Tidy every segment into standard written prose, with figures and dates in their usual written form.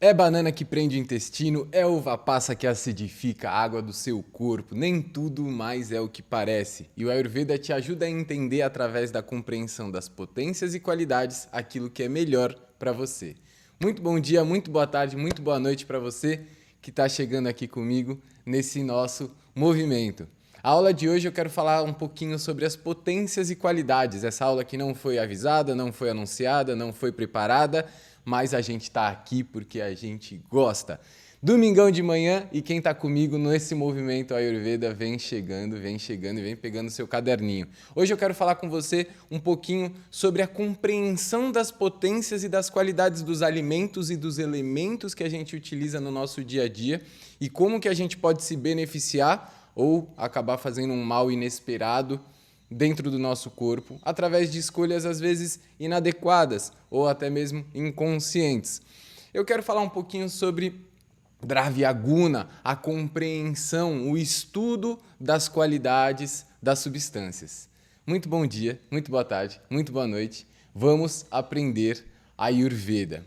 É banana que prende o intestino, é uva passa que acidifica a água do seu corpo. Nem tudo mais é o que parece. E o Ayurveda te ajuda a entender através da compreensão das potências e qualidades aquilo que é melhor para você. Muito bom dia, muito boa tarde, muito boa noite para você que está chegando aqui comigo nesse nosso movimento. A aula de hoje eu quero falar um pouquinho sobre as potências e qualidades. Essa aula que não foi avisada, não foi anunciada, não foi preparada, mas a gente está aqui porque a gente gosta. Domingão de manhã e quem está comigo nesse movimento Ayurveda vem chegando e vem pegando seu caderninho. Hoje eu quero falar com você um pouquinho sobre a compreensão das potências e das qualidades dos alimentos e dos elementos que a gente utiliza no nosso dia a dia e como que a gente pode se beneficiar ou acabar fazendo um mal inesperado dentro do nosso corpo, através de escolhas às vezes inadequadas ou até mesmo inconscientes. Eu quero falar um pouquinho sobre Dravya Guna, a compreensão, o estudo das qualidades das substâncias. Muito bom dia, muito boa tarde, muito boa noite. Vamos aprender Ayurveda.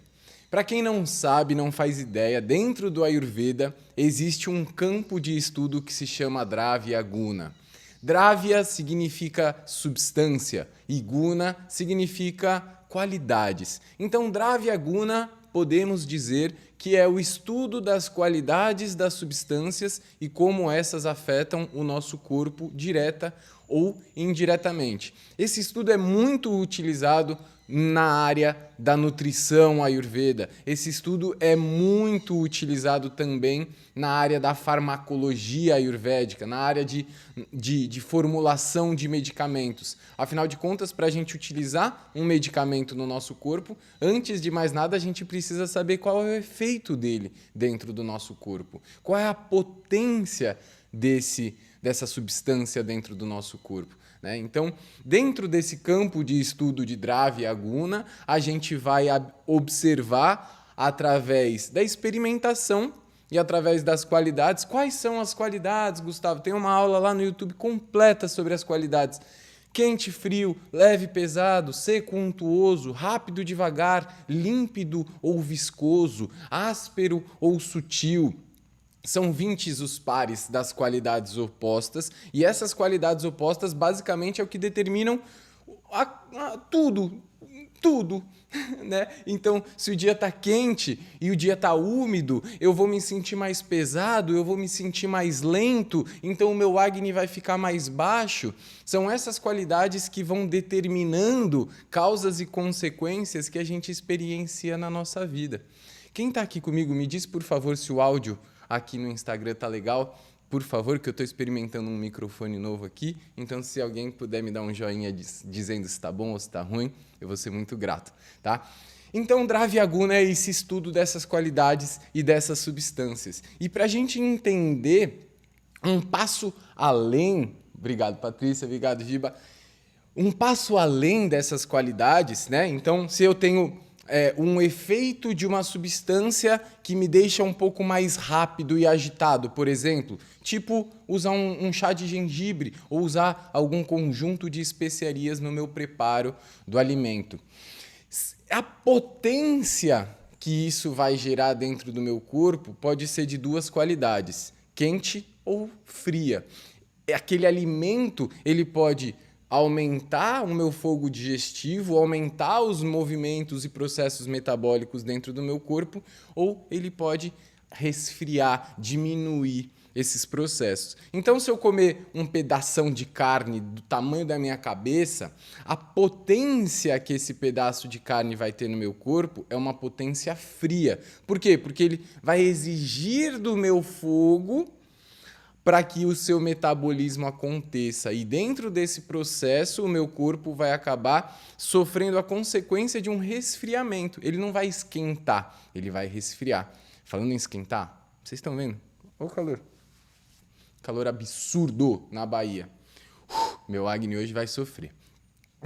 Para quem não sabe, não faz ideia, dentro do Ayurveda existe um campo de estudo que se chama Dravya Guna. Dravya significa substância e Guna significa qualidades. Então, Dravya Guna podemos dizer que é o estudo das qualidades das substâncias e como essas afetam o nosso corpo direta ou indiretamente. Esse estudo é muito utilizado na área da nutrição ayurveda. Esse estudo é muito utilizado também na área da farmacologia ayurvédica, na área de formulação de medicamentos. Afinal de contas, para a gente utilizar um medicamento no nosso corpo, antes de mais nada, a gente precisa saber qual é o efeito dele dentro do nosso corpo. Qual é a potência dessa substância dentro do nosso corpo. Então, dentro desse campo de estudo de Dravya Guna, a gente vai observar através da experimentação e através das qualidades. Quais são as qualidades, Gustavo? Tem uma aula lá no YouTube completa sobre as qualidades. Quente, frio, leve, pesado, seco, untuoso, rápido, devagar, límpido ou viscoso, áspero ou sutil. São 20 os pares das qualidades opostas e essas qualidades opostas basicamente é o que determinam tudo, né? Então, se o dia está quente e o dia está úmido, eu vou me sentir mais pesado, eu vou me sentir mais lento, então o meu Agni vai ficar mais baixo. São essas qualidades que vão determinando causas e consequências que a gente experiencia na nossa vida. Quem está aqui comigo, me diz, por favor, se o áudio aqui no Instagram tá legal, por favor, que eu estou experimentando um microfone novo aqui, então se alguém puder me dar um joinha dizendo se está bom ou se está ruim, eu vou ser muito grato, tá? Então, Dravya Guna é esse estudo dessas qualidades e dessas substâncias. E para a gente entender um passo além, obrigado Patrícia, obrigado Giba, um passo além dessas qualidades, né? Então, se eu tenho um efeito de uma substância que me deixa um pouco mais rápido e agitado, por exemplo, tipo usar um chá de gengibre ou usar algum conjunto de especiarias no meu preparo do alimento. A potência que isso vai gerar dentro do meu corpo pode ser de duas qualidades, quente ou fria. Aquele alimento, ele pode aumentar o meu fogo digestivo, aumentar os movimentos e processos metabólicos dentro do meu corpo, ou ele pode resfriar, diminuir esses processos. Então, se eu comer um pedação de carne do tamanho da minha cabeça, a potência que esse pedaço de carne vai ter no meu corpo é uma potência fria. Por quê? Porque ele vai exigir do meu fogo para que o seu metabolismo aconteça. E dentro desse processo, o meu corpo vai acabar sofrendo a consequência de um resfriamento. Ele não vai esquentar, ele vai resfriar. Falando em esquentar, vocês estão vendo? Olha o calor. Calor absurdo na Bahia. Meu Agni hoje vai sofrer.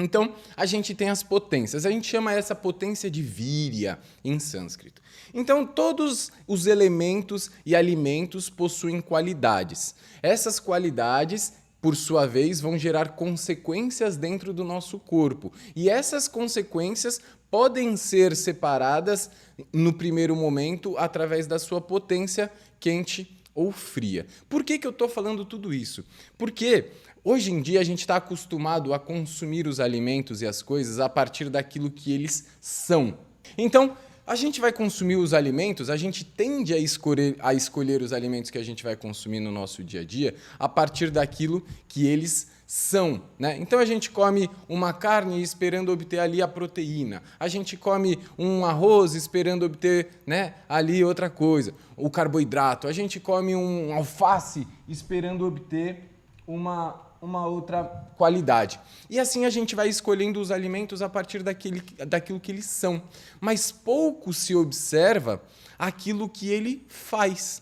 Então, a gente tem as potências. A gente chama essa potência de Virya em sânscrito. Então, todos os elementos e alimentos possuem qualidades. Essas qualidades, por sua vez, vão gerar consequências dentro do nosso corpo. E essas consequências podem ser separadas no primeiro momento através da sua potência quente ou fria. Por que eu estou falando tudo isso? Porque hoje em dia a gente está acostumado a consumir os alimentos e as coisas a partir daquilo que eles são. Então, a gente vai consumir os alimentos, a gente tende a escolher os alimentos que a gente vai consumir no nosso dia a dia a partir daquilo que eles são, né? Então a gente come uma carne esperando obter ali a proteína, a gente come um arroz esperando obter, né, ali outra coisa, o carboidrato, a gente come um alface esperando obter uma outra qualidade. E assim a gente vai escolhendo os alimentos a partir daquilo que eles são. Mas pouco se observa aquilo que ele faz.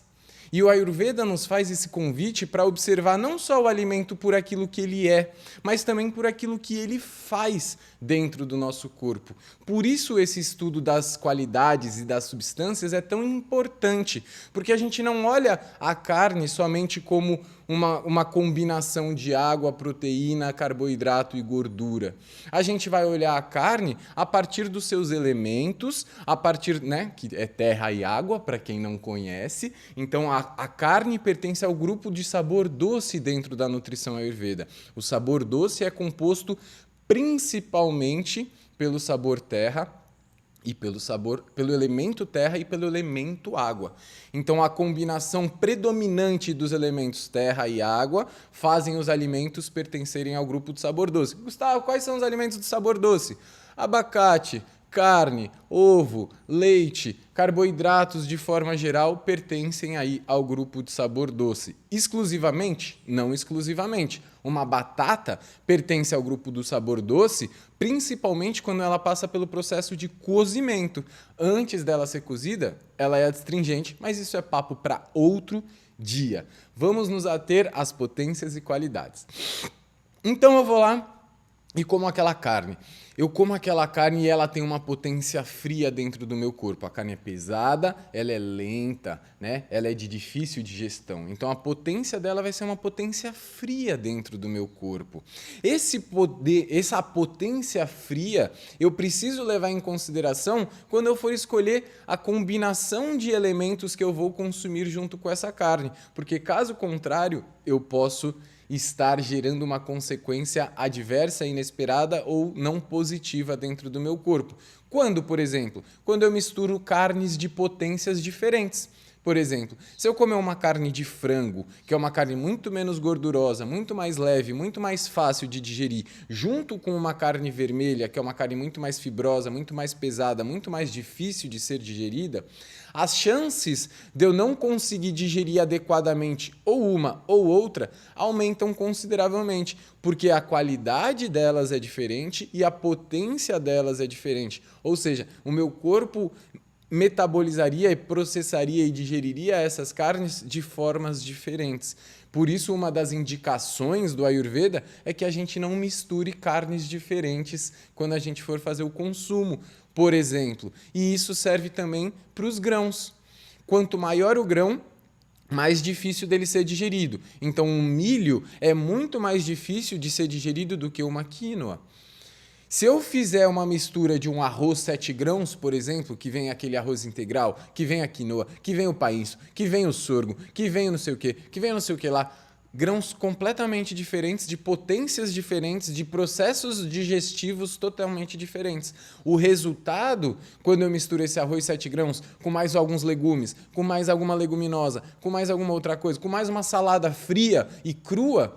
E o Ayurveda nos faz esse convite para observar não só o alimento por aquilo que ele é, mas também por aquilo que ele faz dentro do nosso corpo. Por isso esse estudo das qualidades e das substâncias é tão importante, porque a gente não olha a carne somente como uma combinação de água, proteína, carboidrato e gordura. A gente vai olhar a carne a partir dos seus elementos, a partir, né, que é terra e água, para quem não conhece. Então, a carne pertence ao grupo de sabor doce dentro da nutrição Ayurveda. O sabor doce é composto principalmente pelo sabor terra, e pelo elemento terra e pelo elemento água. Então, a combinação predominante dos elementos terra e água fazem os alimentos pertencerem ao grupo de sabor doce. Gustavo, quais são os alimentos de sabor doce? Abacate, carne, ovo, leite, carboidratos de forma geral pertencem aí ao grupo de sabor doce. Exclusivamente? Não exclusivamente. Uma batata pertence ao grupo do sabor doce, principalmente quando ela passa pelo processo de cozimento. Antes dela ser cozida, ela é astringente, mas isso é papo para outro dia. Vamos nos ater às potências e qualidades. Então eu vou lá e como aquela carne. Eu como aquela carne e ela tem uma potência fria dentro do meu corpo. A carne é pesada, ela é lenta, né? Ela é de difícil digestão. Então a potência dela vai ser uma potência fria dentro do meu corpo. Essa potência fria eu preciso levar em consideração quando eu for escolher a combinação de elementos que eu vou consumir junto com essa carne. Porque caso contrário, eu posso estar gerando uma consequência adversa, inesperada ou não positiva dentro do meu corpo. Quando, por exemplo, quando eu misturo carnes de potências diferentes. Por exemplo, se eu comer uma carne de frango, que é uma carne muito menos gordurosa, muito mais leve, muito mais fácil de digerir, junto com uma carne vermelha, que é uma carne muito mais fibrosa, muito mais pesada, muito mais difícil de ser digerida, as chances de eu não conseguir digerir adequadamente ou uma ou outra aumentam consideravelmente, porque a qualidade delas é diferente e a potência delas é diferente. Ou seja, o meu corpo metabolizaria e processaria e digeriria essas carnes de formas diferentes. Por isso, uma das indicações do Ayurveda é que a gente não misture carnes diferentes quando a gente for fazer o consumo, por exemplo. E isso serve também para os grãos. Quanto maior o grão, mais difícil dele ser digerido. Então, um milho é muito mais difícil de ser digerido do que uma quinoa. Se eu fizer uma mistura de um arroz 7 grãos, por exemplo, que vem aquele arroz integral, que vem a quinoa, que vem o painço, que vem o sorgo, que vem o não sei o quê, que vem o não sei o que lá, grãos completamente diferentes, de potências diferentes, de processos digestivos totalmente diferentes. O resultado, quando eu misturo esse arroz 7 grãos com mais alguns legumes, com mais alguma leguminosa, com mais alguma outra coisa, com mais uma salada fria e crua,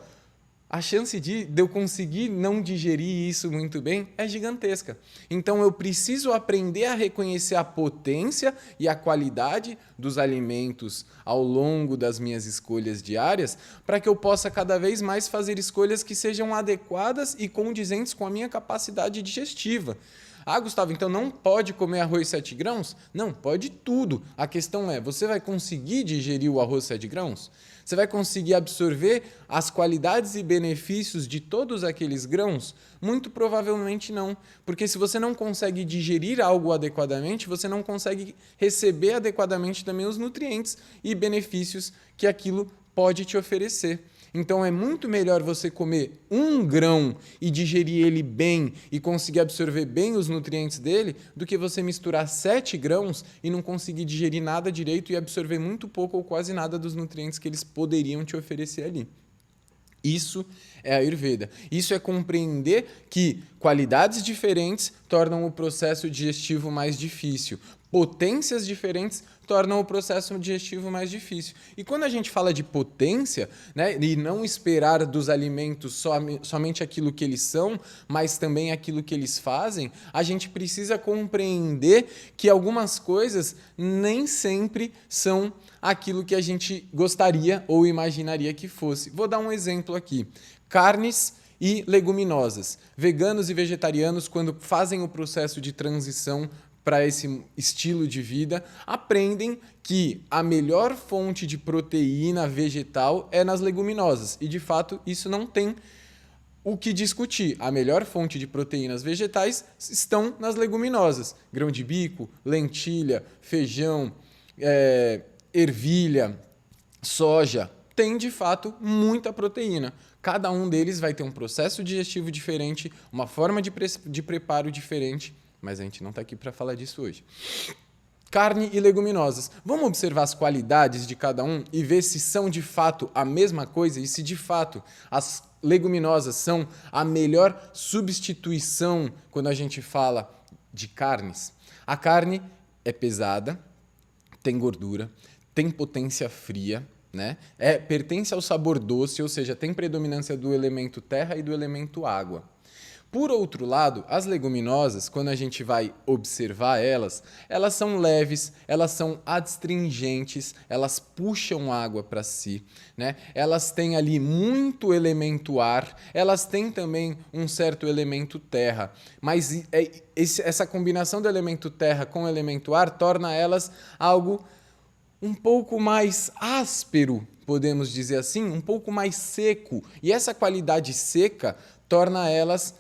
a chance de eu conseguir não digerir isso muito bem é gigantesca. Então eu preciso aprender a reconhecer a potência e a qualidade dos alimentos ao longo das minhas escolhas diárias, para que eu possa cada vez mais fazer escolhas que sejam adequadas e condizentes com a minha capacidade digestiva. Ah, Gustavo, então não pode comer arroz 7 grãos? Não, pode tudo. A questão é, você vai conseguir digerir o arroz 7 grãos? Você vai conseguir absorver as qualidades e benefícios de todos aqueles grãos? Muito provavelmente não, porque se você não consegue digerir algo adequadamente, você não consegue receber adequadamente também os nutrientes e benefícios que aquilo pode te oferecer. Então é muito melhor você comer um grão e digerir ele bem e conseguir absorver bem os nutrientes dele do que você misturar 7 grãos e não conseguir digerir nada direito e absorver muito pouco ou quase nada dos nutrientes que eles poderiam te oferecer ali. Isso é a Ayurveda. Isso é compreender que qualidades diferentes tornam o processo digestivo mais difícil. Potências diferentes tornam o processo digestivo mais difícil. E quando a gente fala de potência, né, e não esperar dos alimentos somente aquilo que eles são, mas também aquilo que eles fazem, a gente precisa compreender que algumas coisas nem sempre são aquilo que a gente gostaria ou imaginaria que fosse. Vou dar um exemplo aqui. Carnes e leguminosas. Veganos e vegetarianos, quando fazem o processo de transição para esse estilo de vida, aprendem que a melhor fonte de proteína vegetal é nas leguminosas. E, de fato, isso não tem o que discutir. A melhor fonte de proteínas vegetais estão nas leguminosas. Grão de bico, lentilha, feijão, ervilha, soja, tem de fato muita proteína. Cada um deles vai ter um processo digestivo diferente, uma forma de preparo diferente, mas a gente não está aqui para falar disso hoje. Carne e leguminosas. Vamos observar as qualidades de cada um e ver se são de fato a mesma coisa e se de fato as leguminosas são a melhor substituição quando a gente fala de carnes. A carne é pesada, tem gordura, tem potência fria, né? Pertence ao sabor doce, ou seja, tem predominância do elemento terra e do elemento água. Por outro lado, as leguminosas, quando a gente vai observar elas são leves, elas são adstringentes, elas puxam água para si, né? Elas têm ali muito elemento ar, elas têm também um certo elemento terra, mas essa combinação do elemento terra com o elemento ar torna elas algo um pouco mais áspero, podemos dizer assim, um pouco mais seco. E essa qualidade seca torna elas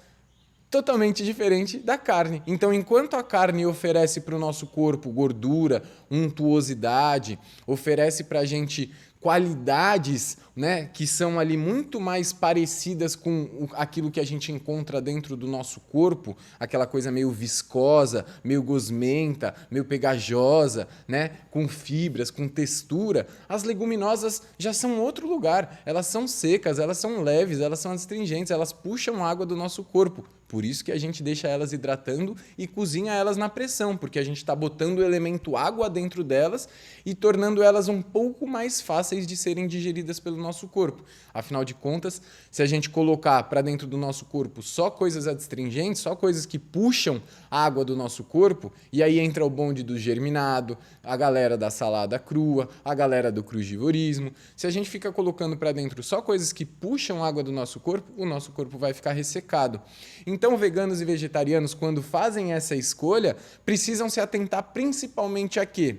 totalmente diferente da carne. Então, enquanto a carne oferece para o nosso corpo gordura, untuosidade, oferece para a gente qualidades, né, que são ali muito mais parecidas com aquilo que a gente encontra dentro do nosso corpo, aquela coisa meio viscosa, meio gosmenta, meio pegajosa, né, com fibras, com textura, as leguminosas já são outro lugar. Elas são secas, elas são leves, elas são astringentes, elas puxam água do nosso corpo. Por isso que a gente deixa elas hidratando e cozinha elas na pressão, porque a gente está botando o elemento água dentro delas e tornando elas um pouco mais fáceis de serem digeridas pelo nosso corpo. Afinal de contas, se a gente colocar para dentro do nosso corpo só coisas adstringentes, só coisas que puxam a água do nosso corpo, e aí entra o bonde do germinado, a galera da salada crua, a galera do crudivorismo. Se a gente fica colocando para dentro só coisas que puxam a água do nosso corpo, o nosso corpo vai ficar ressecado. Então, veganos e vegetarianos, quando fazem essa escolha, precisam se atentar principalmente a quê?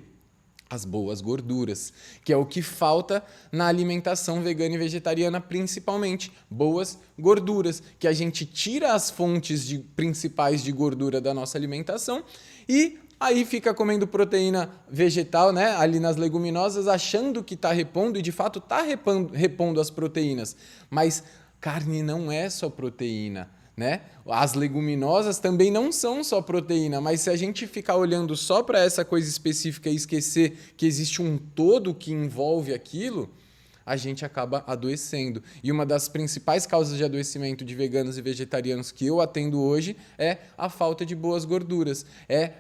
As boas gorduras, que é o que falta na alimentação vegana e vegetariana, principalmente boas gorduras, que a gente tira as fontes principais de gordura da nossa alimentação e aí fica comendo proteína vegetal, né, ali nas leguminosas, achando que está repondo e de fato está repondo as proteínas, mas carne não é só proteína. Né? As leguminosas também não são só proteína, mas se a gente ficar olhando só para essa coisa específica e esquecer que existe um todo que envolve aquilo, a gente acaba adoecendo. E uma das principais causas de adoecimento de veganos e vegetarianos que eu atendo hoje é a falta de boas gorduras, é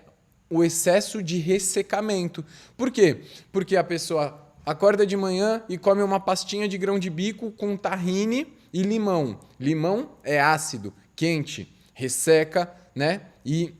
o excesso de ressecamento. Por quê? Porque a pessoa acorda de manhã e come uma pastinha de grão de bico com tahine e limão. Limão é ácido, quente, resseca, né? E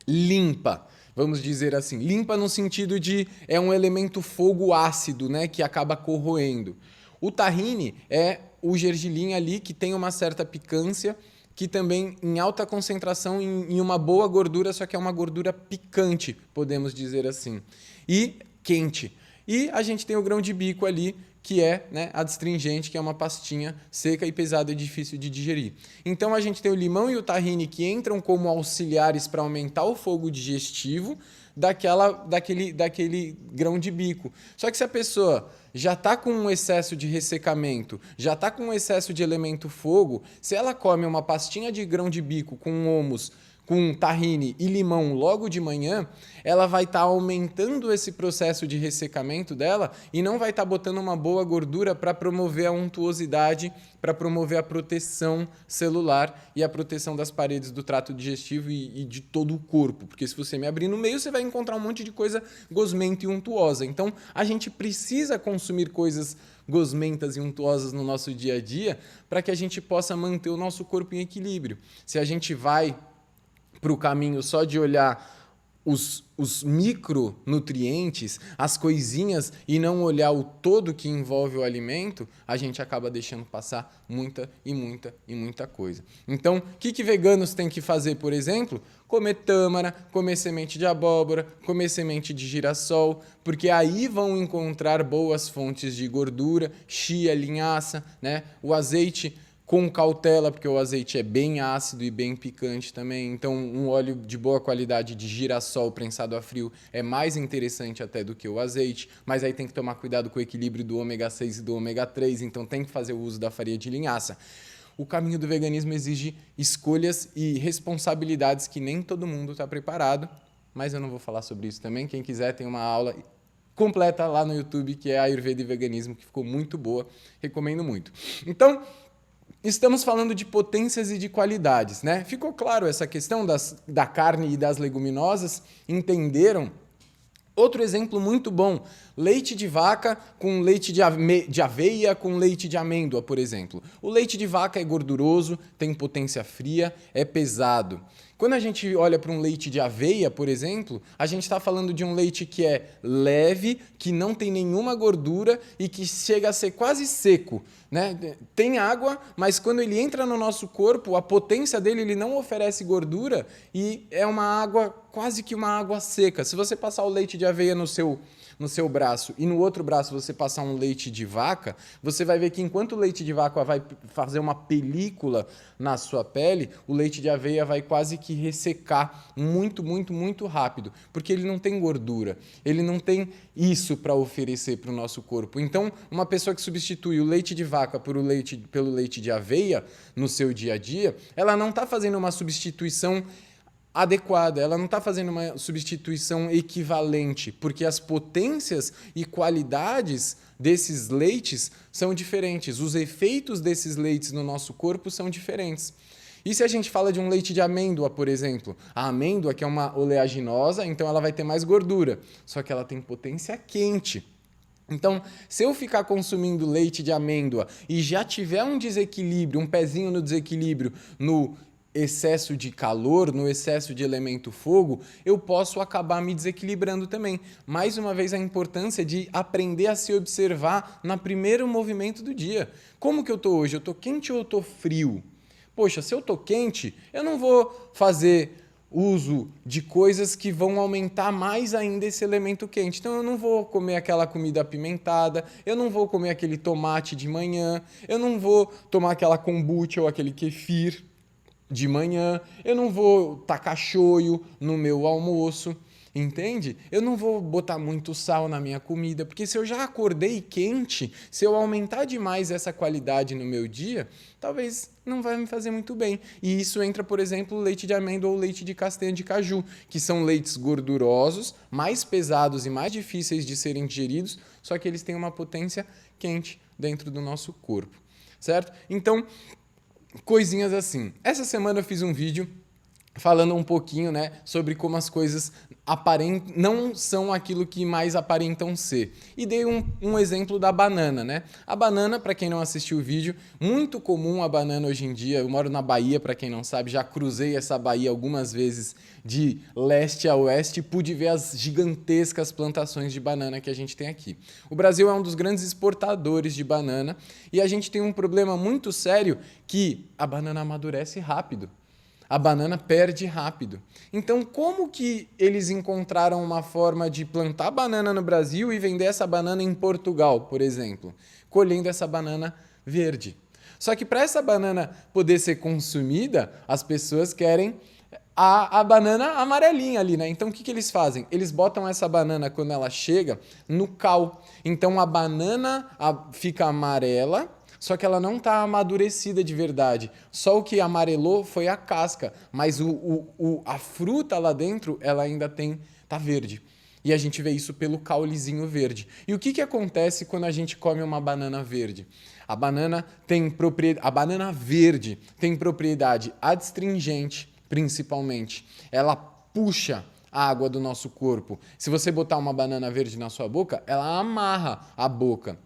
limpa, vamos dizer assim. Limpa no sentido de é um elemento fogo ácido, né? Que acaba corroendo. O tahine é o gergelim ali que tem uma certa picância, que também em alta concentração em uma boa gordura, só que é uma gordura picante, podemos dizer assim. E quente. E a gente tem o grão de bico ali, que é, né, adstringente, que é uma pastinha seca e pesada e difícil de digerir. Então, a gente tem o limão e o tahine que entram como auxiliares para aumentar o fogo digestivo, daquele grão de bico. Só que se a pessoa já está com um excesso de ressecamento, já está com um excesso de elemento fogo, se ela come uma pastinha de grão de bico com hummus, com tahine e limão logo de manhã, ela vai estar aumentando esse processo de ressecamento dela e não vai estar botando uma boa gordura para promover a untuosidade, para promover a proteção celular e a proteção das paredes do trato digestivo e de todo o corpo. Porque se você me abrir no meio, você vai encontrar um monte de coisa gosmenta e untuosa. Então, a gente precisa consumir coisas gosmentas e untuosas no nosso dia a dia para que a gente possa manter o nosso corpo em equilíbrio. Se a gente vai para o caminho só de olhar os micronutrientes, as coisinhas, e não olhar o todo que envolve o alimento, a gente acaba deixando passar muita coisa. Então, o que veganos têm que fazer, por exemplo? Comer tâmara, comer semente de abóbora, comer semente de girassol, porque aí vão encontrar boas fontes de gordura, chia, linhaça, né? O azeite com cautela, porque o azeite é bem ácido e bem picante também. Então, um óleo de boa qualidade de girassol prensado a frio é mais interessante até do que o azeite, mas aí tem que tomar cuidado com o equilíbrio do ômega 6 e do ômega 3, então tem que fazer o uso da farinha de linhaça. O caminho do veganismo exige escolhas e responsabilidades que nem todo mundo está preparado, mas eu não vou falar sobre isso também. Quem quiser tem uma aula completa lá no YouTube, que é Ayurveda e Veganismo, que ficou muito boa, recomendo muito. Então, estamos falando de potências e de qualidades, né? Ficou claro essa questão da carne e das leguminosas? Entenderam? Outro exemplo muito bom, leite de vaca com leite de aveia com leite de amêndoa, por exemplo. O leite de vaca é gorduroso, tem potência fria, é pesado. Quando a gente olha para um leite de aveia, por exemplo, a gente está falando de um leite que é leve, que não tem nenhuma gordura e que chega a ser quase seco, né? Tem água, mas quando ele entra no nosso corpo, a potência dele ele não oferece gordura e é uma água, quase que uma água seca. Se você passar o leite de aveia no seu braço e no outro braço você passar um leite de vaca, você vai ver que enquanto o leite de vaca vai fazer uma película na sua pele, o leite de aveia vai quase que ressecar muito rápido, porque ele não tem gordura, ele não tem isso para oferecer para o nosso corpo. Então, uma pessoa que substitui o leite de vaca pelo leite de aveia no seu dia a dia, ela não está fazendo uma substituição adequada, ela não está fazendo uma substituição equivalente, porque as potências e qualidades desses leites são diferentes, os efeitos desses leites no nosso corpo são diferentes. E se a gente fala de um leite de amêndoa, por exemplo, a amêndoa que é uma oleaginosa, então ela vai ter mais gordura, só que ela tem potência quente. Então, se eu ficar consumindo leite de amêndoa e já tiver um desequilíbrio, um pezinho no desequilíbrio no excesso de calor, no excesso de elemento fogo, eu posso acabar me desequilibrando também. Mais uma vez, a importância de aprender a se observar no primeiro movimento do dia. Como que eu estou hoje? Eu estou quente ou eu estou frio? Poxa, se eu estou quente, eu não vou fazer uso de coisas que vão aumentar mais ainda esse elemento quente. Então eu não vou comer aquela comida apimentada, eu não vou comer aquele tomate de manhã, eu não vou tomar aquela kombucha ou aquele kefir de manhã, eu não vou tacar shoyu no meu almoço, entende? Eu não vou botar muito sal na minha comida, porque se eu já acordei quente, se eu aumentar demais essa qualidade no meu dia, talvez não vai me fazer muito bem. E isso entra, por exemplo, o leite de amêndoa ou leite de castanha de caju, que são leites gordurosos, mais pesados e mais difíceis de serem digeridos, só que eles têm uma potência quente dentro do nosso corpo, certo? Então, coisinhas assim. Essa semana eu fiz um vídeo falando um pouquinho, né, sobre como as coisas não são aquilo que mais aparentam ser. E dei um exemplo da banana, né? A banana, para quem não assistiu o vídeo, muito comum a banana hoje em dia. Eu moro na Bahia, para quem não sabe, já cruzei essa Bahia algumas vezes de leste a oeste e pude ver as gigantescas plantações de banana que a gente tem aqui. O Brasil é um dos grandes exportadores de banana e a gente tem um problema muito sério que a banana amadurece rápido. A banana perde rápido. Então, como que eles encontraram uma forma de plantar banana no Brasil e vender essa banana em Portugal, por exemplo? Colhendo essa banana verde. Só que para essa banana poder ser consumida, as pessoas querem a banana amarelinha ali, né? Então, o que eles fazem? Eles botam essa banana, quando ela chega, no cal. Então, a banana fica amarela, só que ela não está amadurecida de verdade. Só o que amarelou foi a casca, mas a fruta lá dentro, ela ainda tá verde. E a gente vê isso pelo caulezinho verde. E o que acontece quando a gente come uma banana verde? A banana verde tem propriedade adstringente, principalmente. Ela puxa a água do nosso corpo. Se você botar uma banana verde na sua boca, ela amarra a boca.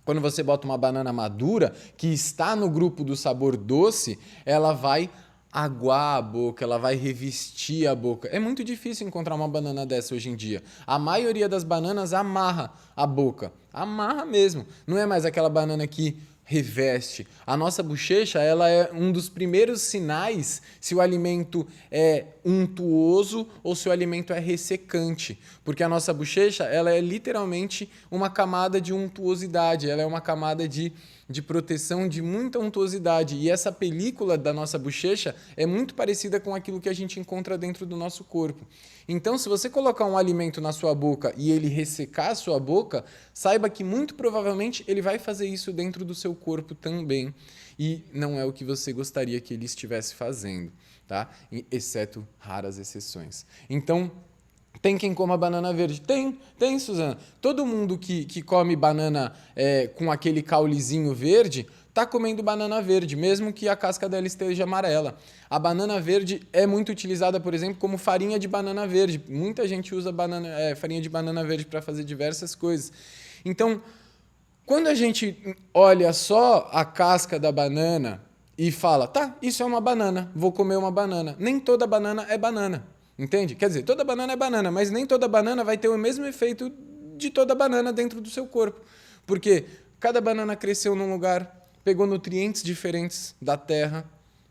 Quando você bota uma banana madura, que está no grupo do sabor doce, ela vai aguar a boca, ela vai revestir a boca. É muito difícil encontrar uma banana dessa hoje em dia. A maioria das bananas amarra a boca. Amarra mesmo. Não é mais aquela banana que reveste. A nossa bochecha, ela é um dos primeiros sinais se o alimento é untuoso ou se o alimento é ressecante, porque a nossa bochecha, ela é literalmente uma camada de untuosidade, ela é uma camada de proteção de muita untuosidade, e essa película da nossa bochecha é muito parecida com aquilo que a gente encontra dentro do nosso corpo. Então, se você colocar um alimento na sua boca e ele ressecar a sua boca, saiba que muito provavelmente ele vai fazer isso dentro do seu corpo também, e não é o que você gostaria que ele estivesse fazendo, tá? Exceto raras exceções. Então, tem quem coma banana verde? Tem, Suzana. Todo mundo que come banana com aquele caulezinho verde está comendo banana verde, mesmo que a casca dela esteja amarela. A banana verde é muito utilizada, por exemplo, como farinha de banana verde. Muita gente usa farinha de banana verde para fazer diversas coisas. Então, quando a gente olha só a casca da banana e fala, tá, isso é uma banana, vou comer uma banana. Nem toda banana é banana. Entende? Quer dizer, toda banana é banana, mas nem toda banana vai ter o mesmo efeito de toda banana dentro do seu corpo. Porque cada banana cresceu num lugar, pegou nutrientes diferentes da terra.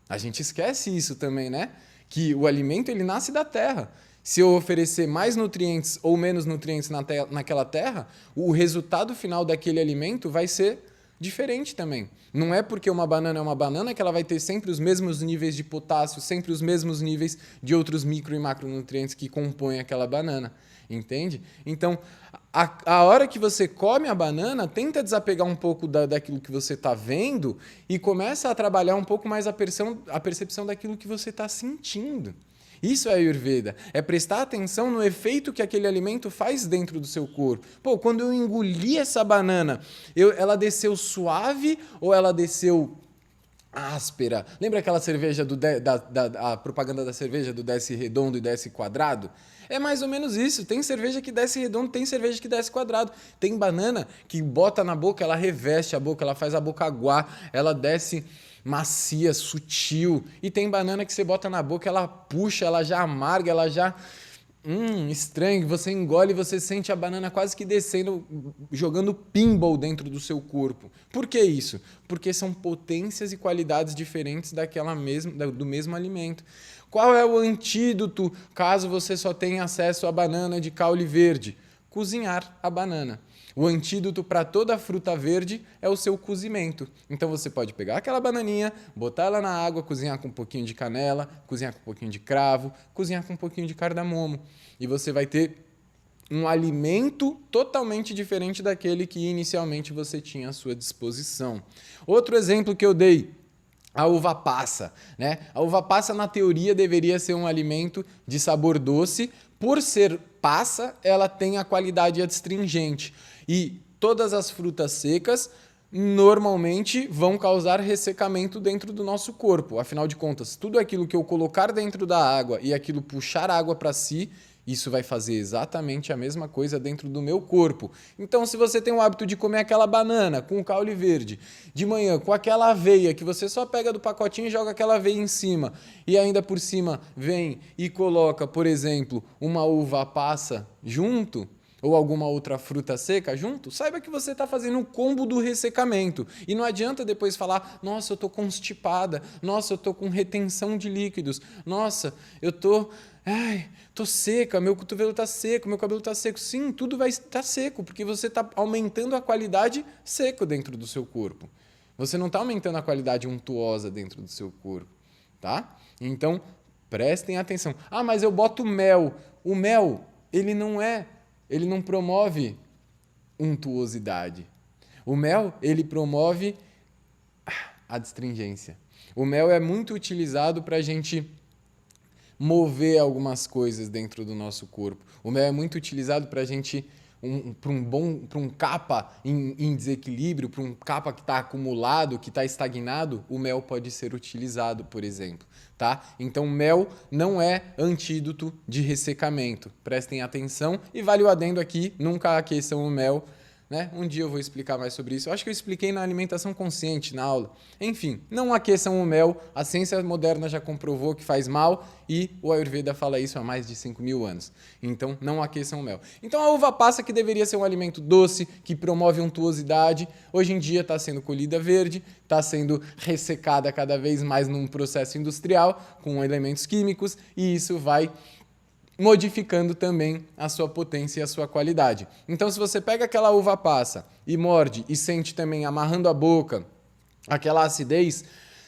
A gente esquece isso também, né? Que o alimento, ele nasce da terra. Se eu oferecer mais nutrientes ou menos nutrientes naquela terra, o resultado final daquele alimento vai ser diferente também. Não é porque uma banana é uma banana que ela vai ter sempre os mesmos níveis de potássio, sempre os mesmos níveis de outros micro e macronutrientes que compõem aquela banana, entende? Então, a hora que você come a banana, tenta desapegar um pouco daquilo que você está vendo e começa a trabalhar um pouco mais a percepção daquilo que você está sentindo. Isso é Ayurveda, é prestar atenção no efeito que aquele alimento faz dentro do seu corpo. Pô, quando eu engoli essa banana, ela desceu suave ou ela desceu áspera? Lembra aquela cerveja a propaganda da cerveja do desce redondo e desce quadrado? É mais ou menos isso. Tem cerveja que desce redondo, tem cerveja que desce quadrado. Tem banana que bota na boca, ela reveste a boca, ela faz a boca aguar, ela desce macia, sutil. E tem banana que você bota na boca, ela puxa, ela já amarga, ela já... estranho. Você engole e você sente a banana quase que descendo, jogando pinball dentro do seu corpo. Por que isso? Porque são potências e qualidades diferentes do mesmo alimento. Qual é o antídoto caso você só tenha acesso à banana de caule verde? Cozinhar a banana. O antídoto para toda fruta verde é o seu cozimento. Então você pode pegar aquela bananinha, botar ela na água, cozinhar com um pouquinho de canela, cozinhar com um pouquinho de cravo, cozinhar com um pouquinho de cardamomo. E você vai ter um alimento totalmente diferente daquele que inicialmente você tinha à sua disposição. Outro exemplo que eu dei, a uva passa, né? A uva passa, na teoria, deveria ser um alimento de sabor doce. Por ser passa, ela tem a qualidade adstringente. E todas as frutas secas normalmente vão causar ressecamento dentro do nosso corpo. Afinal de contas, tudo aquilo que eu colocar dentro da água e aquilo puxar água para si, isso vai fazer exatamente a mesma coisa dentro do meu corpo. Então, se você tem o hábito de comer aquela banana com o caule verde, de manhã com aquela aveia, que você só pega do pacotinho e joga aquela aveia em cima, e ainda por cima vem e coloca, por exemplo, uma uva passa junto, ou alguma outra fruta seca junto, saiba que você está fazendo um combo do ressecamento. E não adianta depois falar, nossa, eu estou constipada, nossa, eu estou com retenção de líquidos, nossa, eu estou... tô seca, meu cotovelo está seco, meu cabelo está seco. Sim, tudo vai estar seco, porque você está aumentando a qualidade seco dentro do seu corpo. Você não está aumentando a qualidade untuosa dentro do seu corpo, tá? Então, Prestem atenção. Ah, mas eu boto mel. O mel, ele não promove untuosidade. O mel, ele promove a astringência. O mel é muito utilizado para a gente mover algumas coisas dentro do nosso corpo. O mel é muito utilizado para a gente, para um capa em desequilíbrio, para um capa que está acumulado, que está estagnado, o mel pode ser utilizado, por exemplo. Tá? Então, mel não é antídoto de ressecamento. Prestem atenção e vale o adendo aqui, nunca aqueçam o mel. Né? Um dia eu vou explicar mais sobre isso. Eu acho que eu expliquei na alimentação consciente, na aula. Enfim, não aqueçam o mel. A ciência moderna já comprovou que faz mal e o Ayurveda fala isso há mais de 5.000 anos. Então, não aqueçam o mel. Então, a uva passa, que deveria ser um alimento doce, que promove untuosidade, hoje em dia está sendo colhida verde, está sendo ressecada cada vez mais num processo industrial, com elementos químicos, e isso vai modificando também a sua potência e a sua qualidade. Então, se você pega aquela uva passa e morde e sente também amarrando a boca aquela acidez,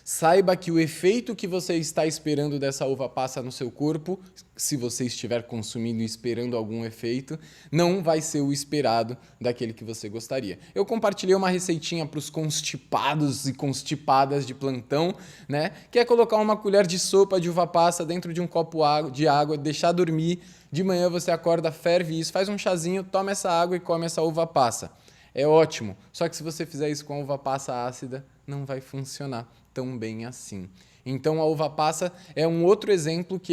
saiba que o efeito que você está esperando dessa uva passa no seu corpo, se você estiver consumindo e esperando algum efeito, não vai ser o esperado daquele que você gostaria. Eu compartilhei uma receitinha para os constipados e constipadas de plantão, né? Que é colocar uma colher de sopa de uva passa dentro de um copo de água, deixar dormir, de manhã você acorda, ferve isso, faz um chazinho, toma essa água e come essa uva passa. É ótimo, só que se você fizer isso com a uva passa ácida, não vai funcionar tão bem assim. Então a uva passa é um outro exemplo que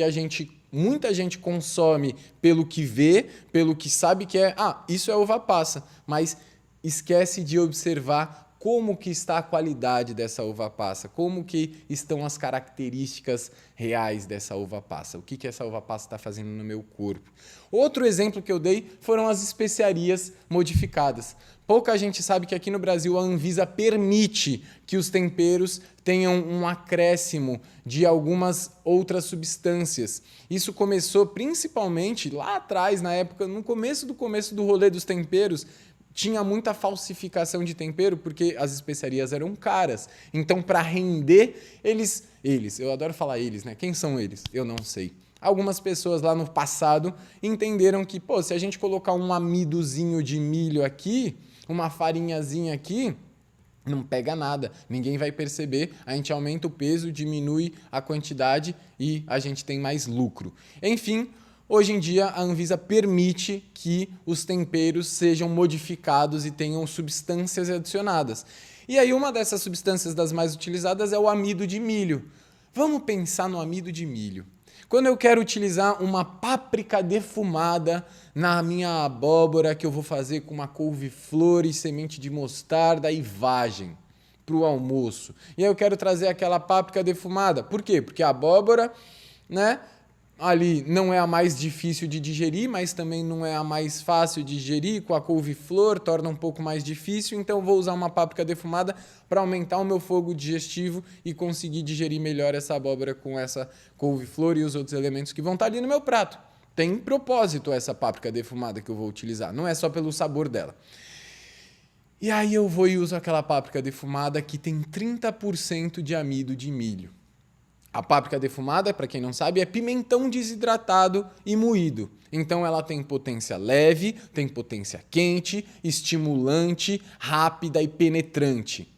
muita gente consome pelo que vê, pelo que sabe que é, isso é uva passa, mas esquece de observar como que está a qualidade dessa uva passa, como que estão as características reais dessa uva passa, o que essa uva passa está fazendo no meu corpo. Outro exemplo que eu dei foram as especiarias modificadas. Pouca gente sabe que aqui no Brasil a Anvisa permite que os temperos tenham um acréscimo de algumas outras substâncias. Isso começou principalmente lá atrás, no começo do rolê dos temperos, tinha muita falsificação de tempero porque as especiarias eram caras. Então, para render, eu adoro falar eles, né? Quem são eles? Eu não sei. Algumas pessoas lá no passado entenderam que, se a gente colocar um amidozinho de milho aqui, uma farinhazinha aqui, não pega nada, ninguém vai perceber, a gente aumenta o peso, diminui a quantidade e a gente tem mais lucro. Enfim, hoje em dia a Anvisa permite que os temperos sejam modificados e tenham substâncias adicionadas. E aí uma dessas substâncias das mais utilizadas é o amido de milho. Vamos pensar no amido de milho. Quando eu quero utilizar uma páprica defumada na minha abóbora, que eu vou fazer com uma couve-flor e semente de mostarda e vagem para o almoço. E aí eu quero trazer aquela páprica defumada. Por quê? Porque a abóbora, né, ali não é a mais difícil de digerir, mas também não é a mais fácil de digerir. Com a couve-flor torna um pouco mais difícil, então eu vou usar uma páprica defumada para aumentar o meu fogo digestivo e conseguir digerir melhor essa abóbora com essa couve-flor e os outros elementos que vão estar ali no meu prato. Tem propósito essa páprica defumada que eu vou utilizar, não é só pelo sabor dela. E aí eu vou e uso aquela páprica defumada que tem 30% de amido de milho. A páprica defumada, para quem não sabe, é pimentão desidratado e moído. Então ela tem potência leve, tem potência quente, estimulante, rápida e penetrante.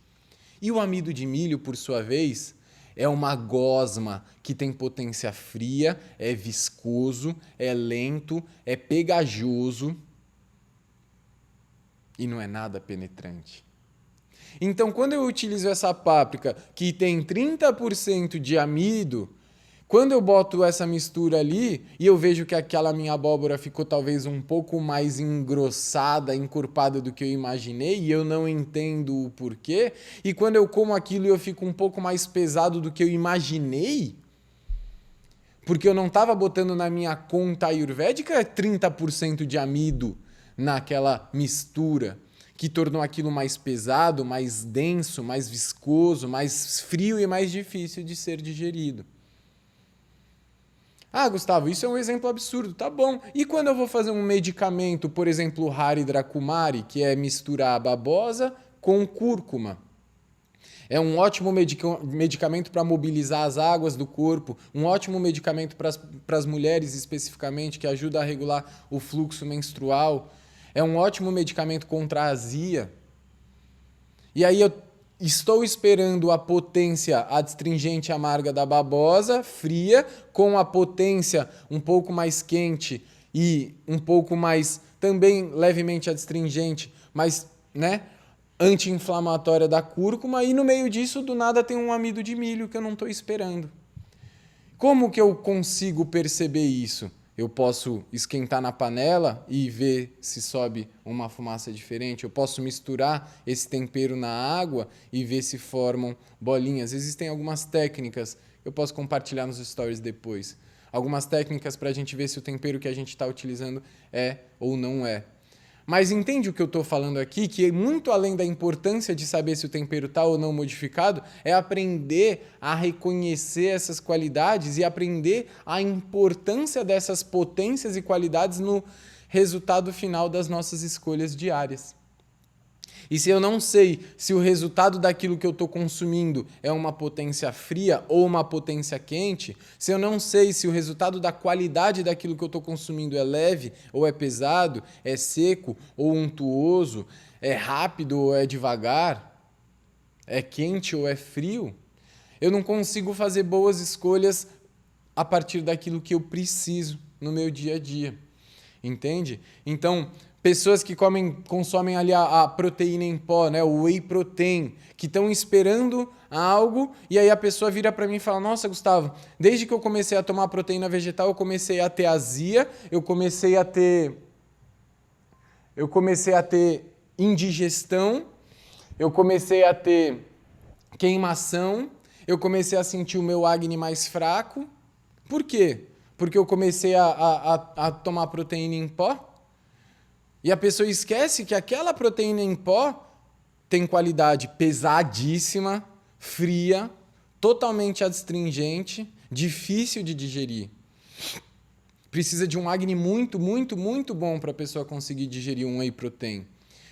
E o amido de milho, por sua vez, é uma gosma que tem potência fria, é viscoso, é lento, é pegajoso e não é nada penetrante. Então, quando eu utilizo essa páprica que tem 30% de amido, quando eu boto essa mistura ali e eu vejo que aquela minha abóbora ficou talvez um pouco mais engrossada, encorpada do que eu imaginei e eu não entendo o porquê, e quando eu como aquilo eu fico um pouco mais pesado do que eu imaginei, porque eu não estava botando na minha conta ayurvédica 30% de amido naquela mistura, que tornou aquilo mais pesado, mais denso, mais viscoso, mais frio e mais difícil de ser digerido. Ah, Gustavo, isso é um exemplo absurdo. Tá bom. E quando eu vou fazer um medicamento, por exemplo, o Haridra Kumari, que é misturar a babosa com cúrcuma? É um ótimo medicamento para mobilizar as águas do corpo, um ótimo medicamento para as mulheres especificamente, que ajuda a regular o fluxo menstrual. É um ótimo medicamento contra a azia. E aí eu estou esperando a potência adstringente amarga da babosa, fria, com a potência um pouco mais quente e um pouco mais, também levemente adstringente, mas, né, anti-inflamatória da cúrcuma, e no meio disso, do nada, tem um amido de milho que eu não estou esperando. Como que eu consigo perceber isso? Eu posso esquentar na panela e ver se sobe uma fumaça diferente. Eu posso misturar esse tempero na água e ver se formam bolinhas. Existem algumas técnicas, eu posso compartilhar nos stories depois. Algumas técnicas para a gente ver se o tempero que a gente está utilizando é ou não é. Mas entende o que eu estou falando aqui? Que muito além da importância de saber se o tempero está ou não modificado, é aprender a reconhecer essas qualidades e aprender a importância dessas potências e qualidades no resultado final das nossas escolhas diárias. E se eu não sei se o resultado daquilo que eu estou consumindo é uma potência fria ou uma potência quente, se eu não sei se o resultado da qualidade daquilo que eu estou consumindo é leve ou é pesado, é seco ou untuoso, é rápido ou é devagar, é quente ou é frio, eu não consigo fazer boas escolhas a partir daquilo que eu preciso no meu dia a dia. Entende? Então, pessoas que consomem ali a proteína em pó, né, o whey protein, que estão esperando algo, e aí a pessoa vira para mim e fala: nossa, Gustavo, desde que eu comecei a tomar proteína vegetal, eu comecei a ter azia, eu comecei a ter indigestão, eu comecei a ter queimação, eu comecei a sentir o meu acne mais fraco. Por quê? Porque eu comecei a tomar proteína em pó? E a pessoa esquece que aquela proteína em pó tem qualidade pesadíssima, fria, totalmente adstringente, difícil de digerir. Precisa de um acne muito, muito, muito bom para a pessoa conseguir digerir um whey protein.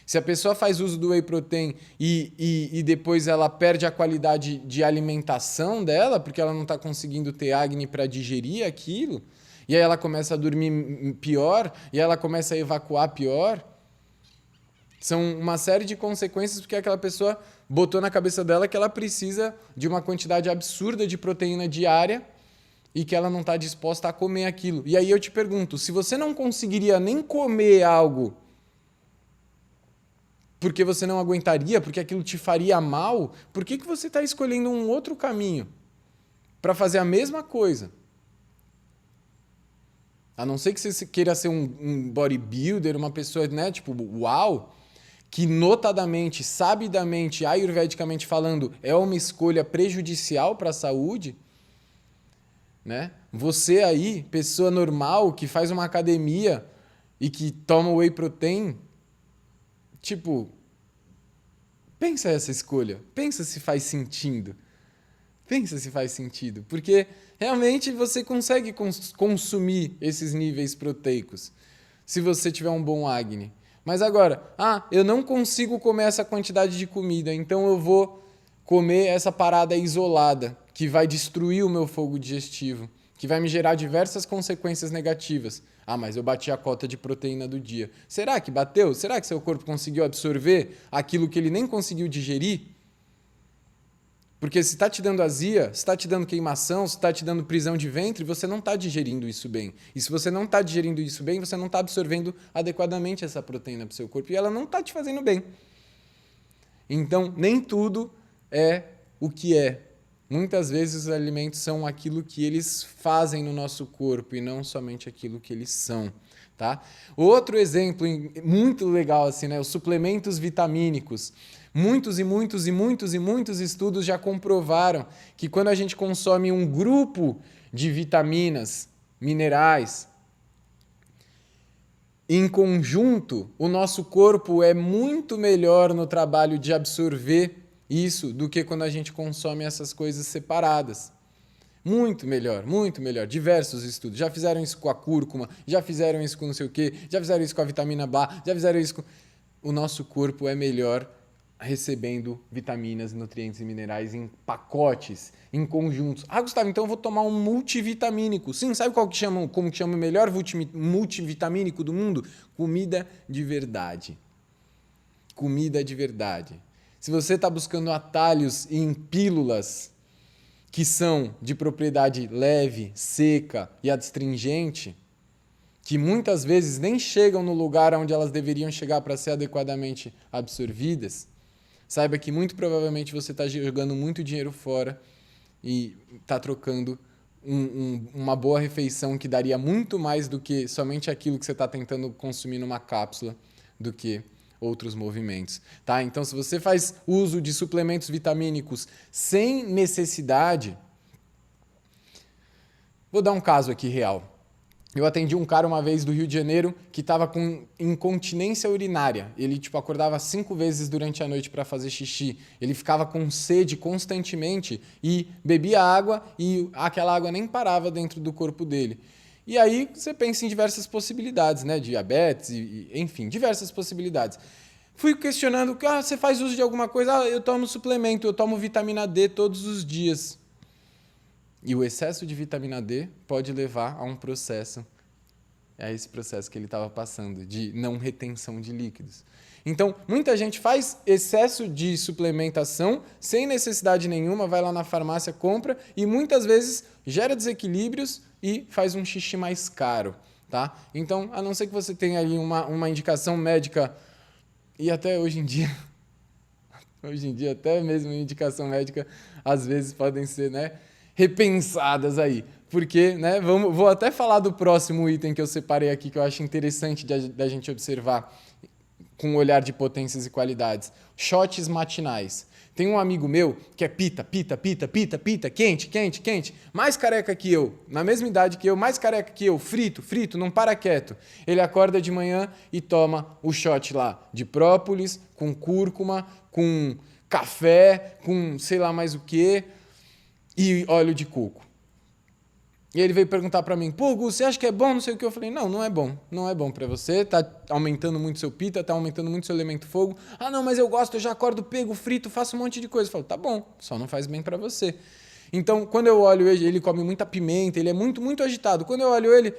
Se a pessoa faz uso do whey protein e depois ela perde a qualidade de alimentação dela, porque ela não está conseguindo ter acne para digerir aquilo, e aí ela começa a dormir pior, e ela começa a evacuar pior. São uma série de consequências porque aquela pessoa botou na cabeça dela que ela precisa de uma quantidade absurda de proteína diária e que ela não está disposta a comer aquilo. E aí eu te pergunto, se você não conseguiria nem comer algo porque você não aguentaria, porque aquilo te faria mal, por que você está escolhendo um outro caminho para fazer a mesma coisa? A não ser que você queira ser um bodybuilder, uma pessoa, né, tipo, uau, que notadamente, sabidamente, ayurvedicamente falando, é uma escolha prejudicial para a saúde, né? Você aí, pessoa normal, que faz uma academia e que toma whey protein, tipo, pensa essa escolha, pensa se faz sentido. Pensa se faz sentido, porque realmente você consegue consumir esses níveis proteicos se você tiver um bom acne. Mas agora, eu não consigo comer essa quantidade de comida, então eu vou comer essa parada isolada, que vai destruir o meu fogo digestivo, que vai me gerar diversas consequências negativas. Mas eu bati a cota de proteína do dia. Será que bateu? Será que seu corpo conseguiu absorver aquilo que ele nem conseguiu digerir? Porque se está te dando azia, se está te dando queimação, se está te dando prisão de ventre, você não está digerindo isso bem. E se você não está digerindo isso bem, você não está absorvendo adequadamente essa proteína para o seu corpo e ela não está te fazendo bem. Então, nem tudo é o que é. Muitas vezes os alimentos são aquilo que eles fazem no nosso corpo e não somente aquilo que eles são. Tá? Outro exemplo muito legal, assim, né? Os suplementos vitamínicos. Muitos estudos já comprovaram que quando a gente consome um grupo de vitaminas, minerais, em conjunto, o nosso corpo é muito melhor no trabalho de absorver isso do que quando a gente consome essas coisas separadas. Muito melhor, muito melhor. Diversos estudos. Já fizeram isso com a cúrcuma, já fizeram isso com não sei o quê, já fizeram isso com a vitamina B, já fizeram isso com... O nosso corpo é melhor recebendo vitaminas, nutrientes e minerais em pacotes, em conjuntos. Ah, Gustavo, então eu vou tomar um multivitamínico. Sim, sabe como que chama o melhor multivitamínico do mundo? Comida de verdade. Comida de verdade. Se você está buscando atalhos em pílulas que são de propriedade leve, seca e adstringente, que muitas vezes nem chegam no lugar onde elas deveriam chegar para ser adequadamente absorvidas, saiba que muito provavelmente você está jogando muito dinheiro fora e está trocando uma boa refeição que daria muito mais do que somente aquilo que você está tentando consumir numa cápsula do que outros movimentos, tá? Então, se você faz uso de suplementos vitamínicos sem necessidade, vou dar um caso aqui real. Eu atendi um cara uma vez do Rio de Janeiro que estava com incontinência urinária. Ele acordava 5 vezes durante a noite para fazer xixi. Ele ficava com sede constantemente e bebia água e aquela água nem parava dentro do corpo dele. E aí você pensa em diversas possibilidades, né? Diabetes, enfim, diversas possibilidades. Fui questionando, você faz uso de alguma coisa? Eu tomo suplemento, eu tomo vitamina D todos os dias. E o excesso de vitamina D pode levar a esse processo que ele estava passando, de não retenção de líquidos. Então, muita gente faz excesso de suplementação sem necessidade nenhuma, vai lá na farmácia, compra e muitas vezes gera desequilíbrios e faz um xixi mais caro, tá? Então, a não ser que você tenha ali uma indicação médica, e até hoje em dia, até mesmo indicação médica, às vezes podem ser, repensadas aí. Porque, vou até falar do próximo item que eu separei aqui, que eu acho interessante da gente observar com um olhar de potências e qualidades. Shots matinais. Tem um amigo meu que é pita, quente, mais careca que eu, na mesma idade que eu, mais careca que eu, frito, não para quieto. Ele acorda de manhã e toma o shot lá de própolis, com cúrcuma, com café, com sei lá mais o quê, e óleo de coco. E ele veio perguntar para mim, pô, Gu, você acha que é bom? Não sei o que. Eu falei, não é bom. Não é bom para você, tá aumentando muito seu pita, tá aumentando muito seu elemento fogo. Ah, não, mas eu gosto, eu já acordo, pego, frito, faço um monte de coisa. Eu falo, tá bom, só não faz bem para você. Então, quando eu olho ele come muita pimenta, ele é muito, muito agitado. Quando eu olho ele,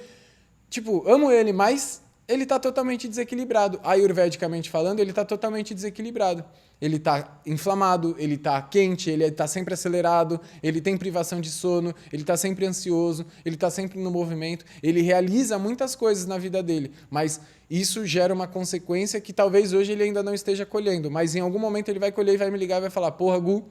amo ele, mas ele tá totalmente desequilibrado. Ayurvedicamente falando, ele tá totalmente desequilibrado. Ele está inflamado, ele está quente, ele está sempre acelerado, ele tem privação de sono, ele está sempre ansioso, ele está sempre no movimento, ele realiza muitas coisas na vida dele, mas isso gera uma consequência que talvez hoje ele ainda não esteja colhendo, mas em algum momento ele vai colher e vai me ligar e vai falar, porra, Gu,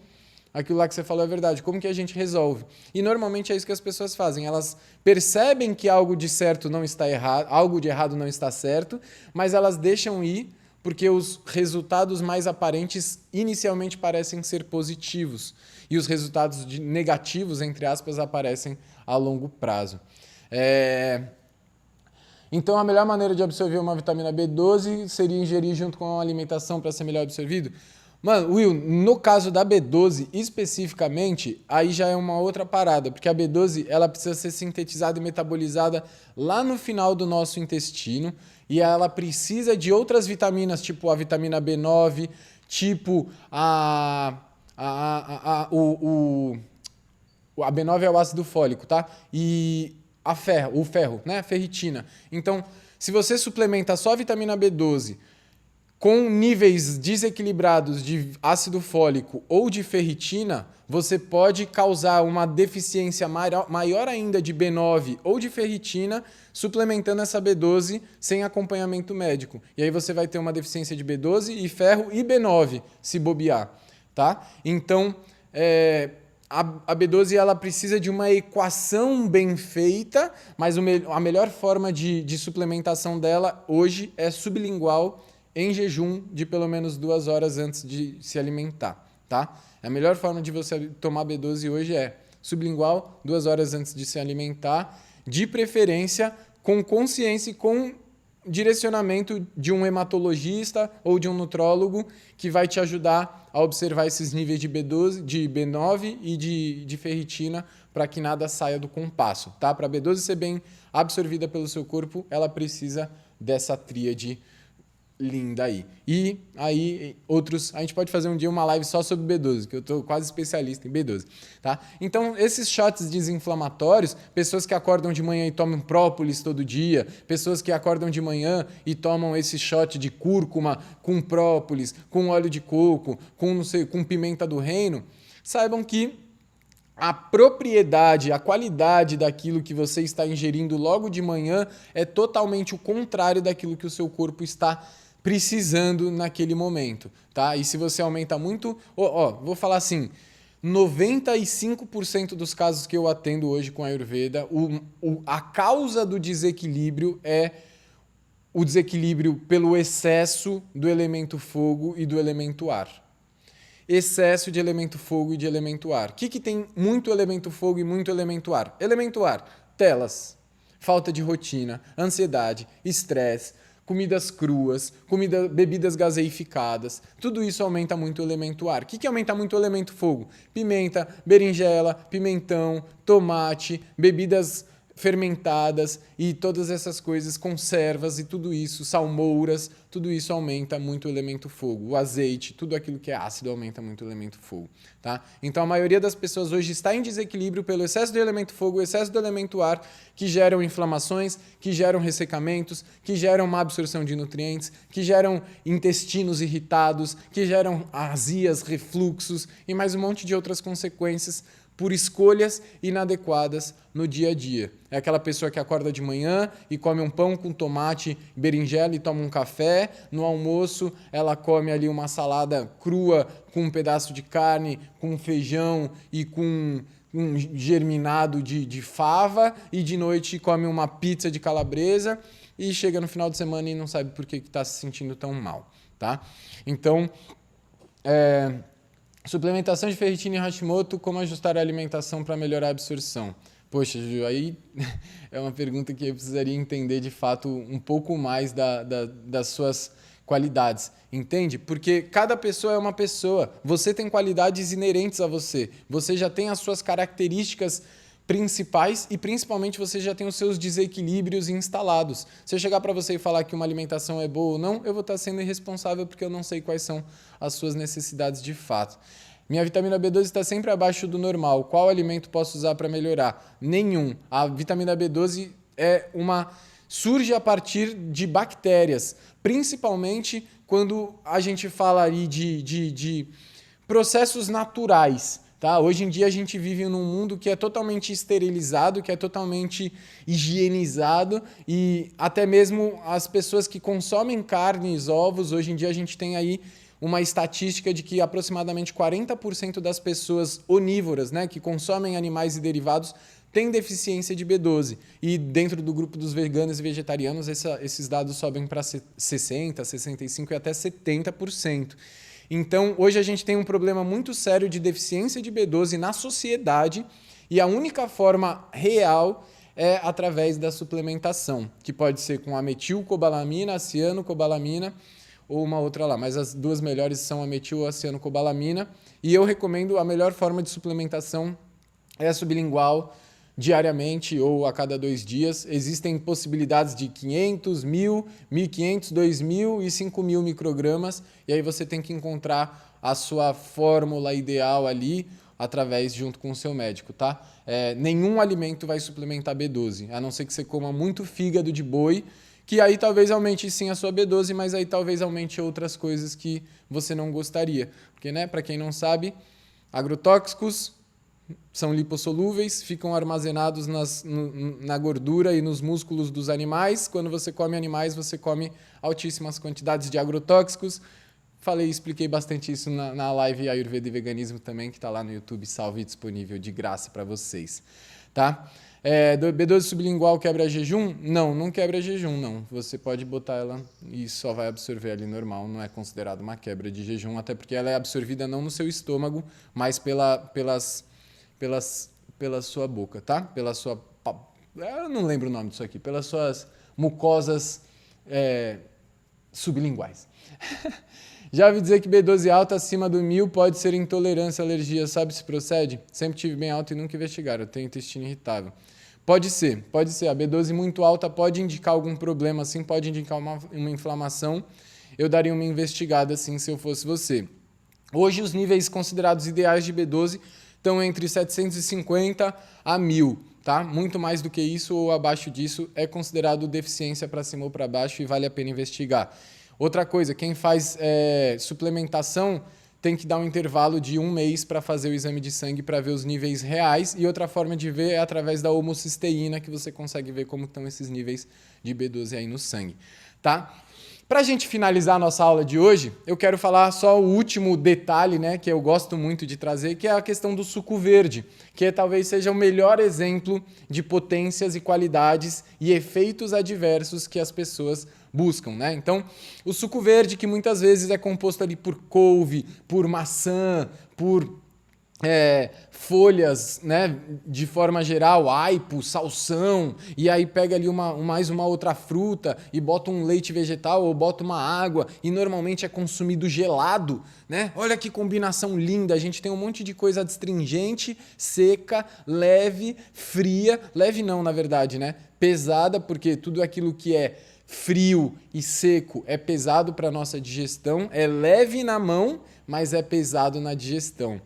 aquilo lá que você falou é verdade, como que a gente resolve? E normalmente é isso que as pessoas fazem, elas percebem que algo de certo não está errado, algo de errado não está certo, mas elas deixam ir, porque os resultados mais aparentes inicialmente parecem ser positivos e os resultados negativos, entre aspas, aparecem a longo prazo. Então, a melhor maneira de absorver uma vitamina B12 seria ingerir junto com a alimentação para ser melhor absorvido? Mano, Will, no caso da B12 especificamente, aí já é uma outra parada, porque a B12 ela precisa ser sintetizada e metabolizada lá no final do nosso intestino, e ela precisa de outras vitaminas, tipo a vitamina B9, tipo a B9 é o ácido fólico, tá? E o ferro, né? A ferritina. Então, se você suplementa só a vitamina B12 com níveis desequilibrados de ácido fólico ou de ferritina, você pode causar uma deficiência maior ainda de B9 ou de ferritina, suplementando essa B12 sem acompanhamento médico. E aí você vai ter uma deficiência de B12 e ferro e B9, se bobear, tá? Então, a B12 ela precisa de uma equação bem feita, mas a melhor forma de suplementação dela hoje é sublingual, em jejum de pelo menos 2 horas antes de se alimentar, tá? A melhor forma de você tomar B12 hoje é sublingual, 2 horas antes de se alimentar, de preferência com consciência e com direcionamento de um hematologista ou de um nutrólogo que vai te ajudar a observar esses níveis de B12, de B9 e de ferritina para que nada saia do compasso, tá? Para a B12 ser bem absorvida pelo seu corpo, ela precisa dessa tríade linda aí. E aí, outros, a gente pode fazer um dia uma live só sobre B12, que eu tô quase especialista em B12, tá? Então, esses shots desinflamatórios, pessoas que acordam de manhã e tomam própolis todo dia, pessoas que acordam de manhã e tomam esse shot de cúrcuma com própolis, com óleo de coco, com, não sei, com pimenta do reino, saibam que a propriedade, a qualidade daquilo que você está ingerindo logo de manhã é totalmente o contrário daquilo que o seu corpo está precisando naquele momento, tá? E se você aumenta muito, vou falar assim, 95% dos casos que eu atendo hoje com a Ayurveda, a causa do desequilíbrio é o desequilíbrio pelo excesso do elemento fogo e do elemento ar. Excesso de elemento fogo e de elemento ar. O que tem muito elemento fogo e muito elemento ar? Elemento ar, telas, falta de rotina, ansiedade, estresse, comidas cruas, bebidas gaseificadas. Tudo isso aumenta muito o elemento ar. O que aumenta muito o elemento fogo? Pimenta, berinjela, pimentão, tomate, bebidas fermentadas e todas essas coisas, conservas e tudo isso, salmouras, tudo isso aumenta muito o elemento fogo. O azeite, tudo aquilo que é ácido aumenta muito o elemento fogo, tá? Então a maioria das pessoas hoje está em desequilíbrio pelo excesso do elemento fogo, excesso do elemento ar, que geram inflamações, que geram ressecamentos, que geram má absorção de nutrientes, que geram intestinos irritados, que geram azias, refluxos e mais um monte de outras consequências por escolhas inadequadas no dia a dia. É aquela pessoa que acorda de manhã e come um pão com tomate, berinjela e toma um café. No almoço, ela come ali uma salada crua com um pedaço de carne, com feijão e com um germinado de fava. E de noite come uma pizza de calabresa e chega no final de semana e não sabe por que está se sentindo tão mal, tá? Então, suplementação de ferritina e Hashimoto, como ajustar a alimentação para melhorar a absorção? Poxa, Ju, aí é uma pergunta que eu precisaria entender de fato um pouco mais das suas qualidades, entende? Porque cada pessoa é uma pessoa, você tem qualidades inerentes a você, você já tem as suas características principais e principalmente você já tem os seus desequilíbrios instalados. Se eu chegar para você e falar que uma alimentação é boa ou não, eu vou estar sendo irresponsável porque eu não sei quais são as suas necessidades de fato. Minha vitamina B12 está sempre abaixo do normal. Qual alimento posso usar para melhorar? Nenhum. A vitamina B12 surge a partir de bactérias, principalmente quando a gente fala aí de processos naturais. Tá? Hoje em dia a gente vive num mundo que é totalmente esterilizado, que é totalmente higienizado e até mesmo as pessoas que consomem carnes, ovos, hoje em dia a gente tem aí uma estatística de que aproximadamente 40% das pessoas onívoras, né, que consomem animais e derivados, têm deficiência de B12. E dentro do grupo dos veganos e vegetarianos, esses dados sobem para 60%, 65% e até 70%. Então, hoje a gente tem um problema muito sério de deficiência de B12 na sociedade e a única forma real é através da suplementação, que pode ser com a metilcobalamina, a cianocobalamina ou uma outra lá, mas as duas melhores são a metil ou a cianocobalamina e eu recomendo a melhor forma de suplementação é a sublingual, diariamente ou a cada 2 dias. Existem possibilidades de 500, 1.000, 1.500, 2.000 e 5.000 microgramas. E aí você tem que encontrar a sua fórmula ideal ali junto com o seu médico, tá? Nenhum alimento vai suplementar B12, a não ser que você coma muito fígado de boi, que aí talvez aumente sim a sua B12, mas aí talvez aumente outras coisas que você não gostaria. Porque, né, para quem não sabe, agrotóxicos são lipossolúveis, ficam armazenados na gordura e nos músculos dos animais. Quando você come animais, você come altíssimas quantidades de agrotóxicos. Expliquei bastante isso na live Ayurveda e Veganismo também, que está lá no YouTube, salve e disponível de graça para vocês. Tá? B12 sublingual quebra jejum? Não quebra jejum, não. Você pode botar ela e só vai absorver ali normal, não é considerado uma quebra de jejum, até porque ela é absorvida não no seu estômago, mas pela sua boca, tá? Eu não lembro o nome disso aqui, pelas suas mucosas sublinguais. Já ouvi dizer que B12 alta acima do 1.000 pode ser intolerância, alergia, sabe se procede? Sempre tive bem alto e nunca investigaram, eu tenho intestino irritável. Pode ser. A B12 muito alta pode indicar algum problema, sim, pode indicar uma inflamação. eu daria uma investigada assim se eu fosse você. Hoje os níveis considerados ideais de B12 estão entre 750 a 1000, tá? Muito mais do que isso ou abaixo disso é considerado deficiência para cima ou para baixo e vale a pena investigar. Outra coisa, quem faz suplementação tem que dar um intervalo de 1 mês para fazer o exame de sangue para ver os níveis reais. E outra forma de ver é através da homocisteína, que você consegue ver como estão esses níveis de B12 aí no sangue, tá? Para a gente finalizar a nossa aula de hoje, eu quero falar só o último detalhe, né, que eu gosto muito de trazer, que é a questão do suco verde, que talvez seja o melhor exemplo de potências e qualidades e efeitos adversos que as pessoas buscam, né? Então, o suco verde, que muitas vezes é composto ali por couve, por maçã, por folhas, né, de forma geral, aipo, salsão, e aí pega ali mais uma outra fruta e bota um leite vegetal ou bota uma água e normalmente é consumido gelado, né? Olha que combinação linda, a gente tem um monte de coisa adstringente, seca, leve, fria, leve não, na verdade, né? Pesada, porque tudo aquilo que é frio e seco é pesado para nossa digestão, é leve na mão, mas é pesado na digestão.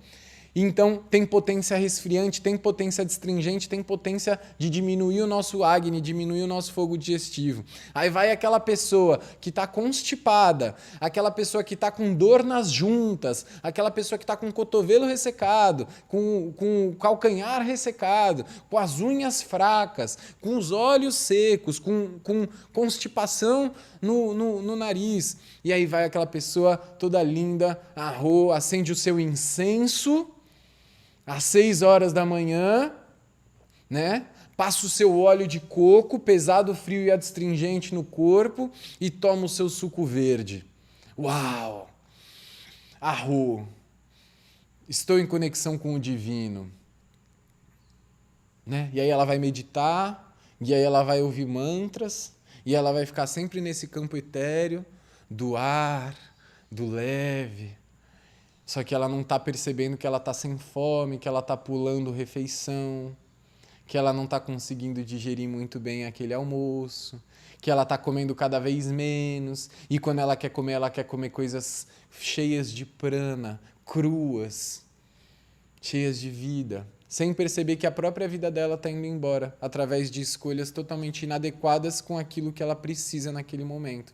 Então, tem potência resfriante, tem potência adstringente, tem potência de diminuir o nosso acne, diminuir o nosso fogo digestivo. Aí vai aquela pessoa que está constipada, aquela pessoa que está com dor nas juntas, aquela pessoa que está com o cotovelo ressecado, com o calcanhar ressecado, com as unhas fracas, com os olhos secos, com constipação no nariz. E aí vai aquela pessoa toda linda, acende o seu incenso, às 6 horas da manhã, né? Passa o seu óleo de coco, pesado, frio e adstringente no corpo e toma o seu suco verde. Uau! Arro! Estou em conexão com o divino. Né? E aí ela vai meditar, e aí ela vai ouvir mantras, e ela vai ficar sempre nesse campo etéreo do ar, do leve. Só que ela não está percebendo que ela está sem fome, que ela está pulando refeição, que ela não está conseguindo digerir muito bem aquele almoço, que ela está comendo cada vez menos, e quando ela quer comer coisas cheias de prana, cruas, cheias de vida, sem perceber que a própria vida dela está indo embora, através de escolhas totalmente inadequadas com aquilo que ela precisa naquele momento.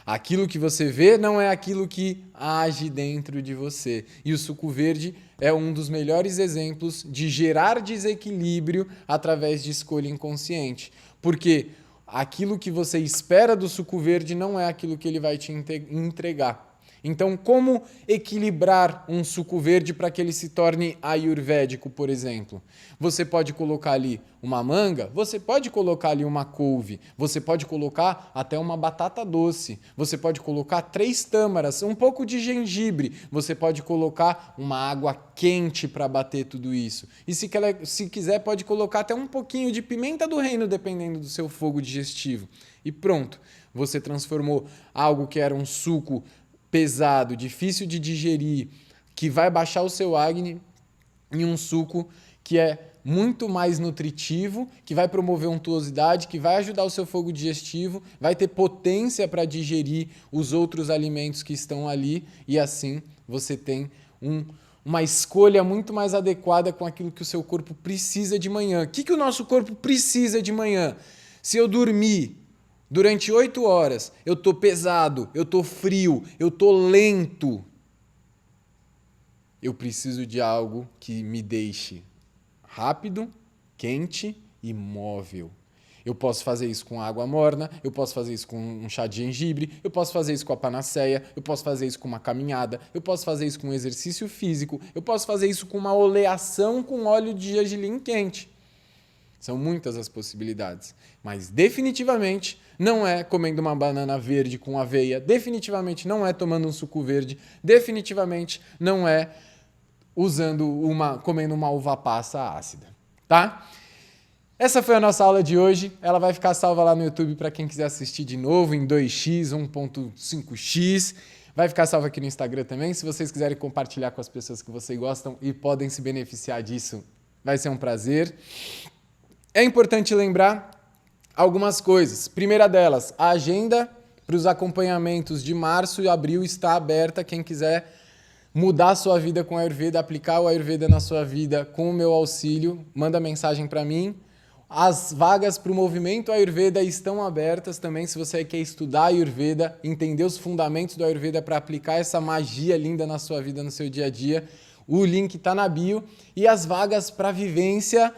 Aquilo que você vê não é aquilo que age dentro de você. E o suco verde é um dos melhores exemplos de gerar desequilíbrio através de escolha inconsciente. Porque aquilo que você espera do suco verde não é aquilo que ele vai te entregar. Então, como equilibrar um suco verde para que ele se torne ayurvédico, por exemplo? Você pode colocar ali uma manga, você pode colocar ali uma couve, você pode colocar até uma batata doce, você pode colocar 3 tâmaras, um pouco de gengibre, você pode colocar uma água quente para bater tudo isso. E se quiser, pode colocar até um pouquinho de pimenta do reino, dependendo do seu fogo digestivo. E pronto, você transformou algo que era um suco pesado, difícil de digerir, que vai baixar o seu acne, em um suco que é muito mais nutritivo, que vai promover untuosidade, que vai ajudar o seu fogo digestivo, vai ter potência para digerir os outros alimentos que estão ali e assim você tem uma escolha muito mais adequada com aquilo que o seu corpo precisa de manhã. O que o nosso corpo precisa de manhã? Se eu dormir durante 8 horas, eu estou pesado, eu estou frio, eu estou lento. Eu preciso de algo que me deixe rápido, quente e móvel. Eu posso fazer isso com água morna, eu posso fazer isso com um chá de gengibre, eu posso fazer isso com a panaceia, eu posso fazer isso com uma caminhada, eu posso fazer isso com um exercício físico, eu posso fazer isso com uma oleação com óleo de gergelim quente. São muitas as possibilidades, mas definitivamente não é comendo uma banana verde com aveia, definitivamente não é tomando um suco verde, definitivamente não é comendo uma uva passa ácida, tá? Essa foi a nossa aula de hoje, ela vai ficar salva lá no YouTube para quem quiser assistir de novo em 2x, 1.5x, vai ficar salva aqui no Instagram também, se vocês quiserem compartilhar com as pessoas que vocês gostam e podem se beneficiar disso, vai ser um prazer. É importante lembrar algumas coisas. Primeira delas, a agenda para os acompanhamentos de março e abril está aberta. Quem quiser mudar a sua vida com o Ayurveda, aplicar o Ayurveda na sua vida com o meu auxílio, manda mensagem para mim. As vagas para o movimento Ayurveda estão abertas também, se você quer estudar Ayurveda, entender os fundamentos do Ayurveda para aplicar essa magia linda na sua vida, no seu dia a dia. O link está na bio. E as vagas para vivência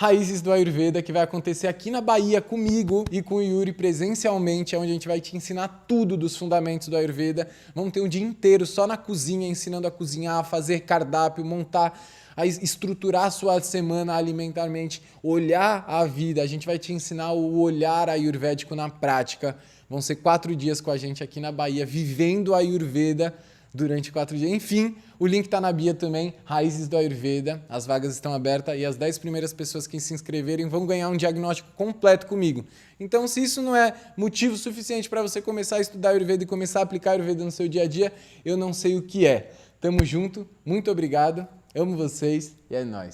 Raízes do Ayurveda, que vai acontecer aqui na Bahia comigo e com o Yuri presencialmente, onde a gente vai te ensinar tudo dos fundamentos do Ayurveda. Vamos ter um dia inteiro só na cozinha, ensinando a cozinhar, a fazer cardápio, montar, a estruturar a sua semana alimentarmente, olhar a vida. A gente vai te ensinar o olhar ayurvédico na prática. Vão ser 4 dias com a gente aqui na Bahia, vivendo a Ayurveda durante 4 dias. Enfim, o link está na bio também, Raízes do Ayurveda. As vagas estão abertas e as 10 primeiras pessoas que se inscreverem vão ganhar um diagnóstico completo comigo. Então, se isso não é motivo suficiente para você começar a estudar Ayurveda e começar a aplicar Ayurveda no seu dia a dia, eu não sei o que é. Tamo junto, muito obrigado, amo vocês e é nóis.